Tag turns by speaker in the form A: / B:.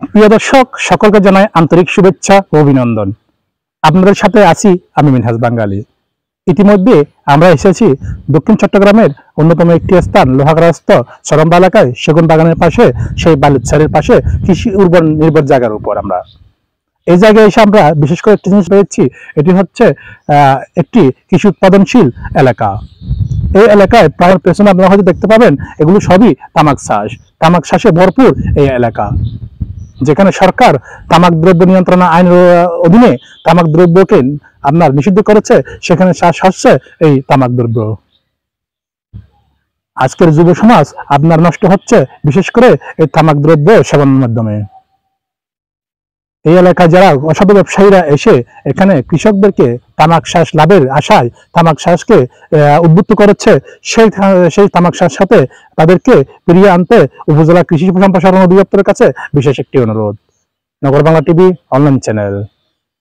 A: প্রিয় দর্শক, সকলকে জানাই আন্তরিক শুভেচ্ছা ও অভিনন্দন। আপনাদের সাথে আছি আমি মিনহাজ বাঙ্গালী। ইতিমধ্যে আমরা এসেছি দক্ষিণ চট্টগ্রামের অন্যতম একটি স্থান লোহাগড়াস্থ চরম্বা এলাকায় সেগুন বাগানের পাশে, সেই বালুচরের পাশে কৃষি উর্বর নির্ভর জায়গার উপর। আমরা এই জায়গায় এসে আমরা বিশেষ করে একটি জিনিস পেয়েছি, এটি হচ্ছে একটি কৃষি উৎপাদনশীল এলাকা। এই এলাকায় প্রায় পেছনে আপনারা হয়তো দেখতে পাবেন, এগুলো সবই তামাক চাষে ভরপুর এই এলাকা, যেখানে সরকার তামাক দ্রব্য নিয়ন্ত্রণ আইনের অধীনে তামাক দ্রব্যকে আপনার নিষিদ্ধ করেছে, সেখানে চাষ হচ্ছে এই তামাক দ্রব্য। আজকের যুব সমাজ আপনার নষ্ট হচ্ছে বিশেষ করে এই তামাক দ্রব্য সেবনের মাধ্যমে। এই এলাকায় যারা অসাধু ব্যবসায়ীরা এসে এখানে কৃষকদেরকে তামাক চাষ লাভের আশায় তামাক চাষকে উদ্বুদ্ধ করেছে, সেই তামাক চাষ সাথে তাদেরকে ফিরিয়ে আনতে উপজেলা কৃষি সম্প্রসারণ অধিদপ্তরের কাছে বিশেষ একটি অনুরোধ। নগর বাংলা টিভি অনলাইন চ্যানেল।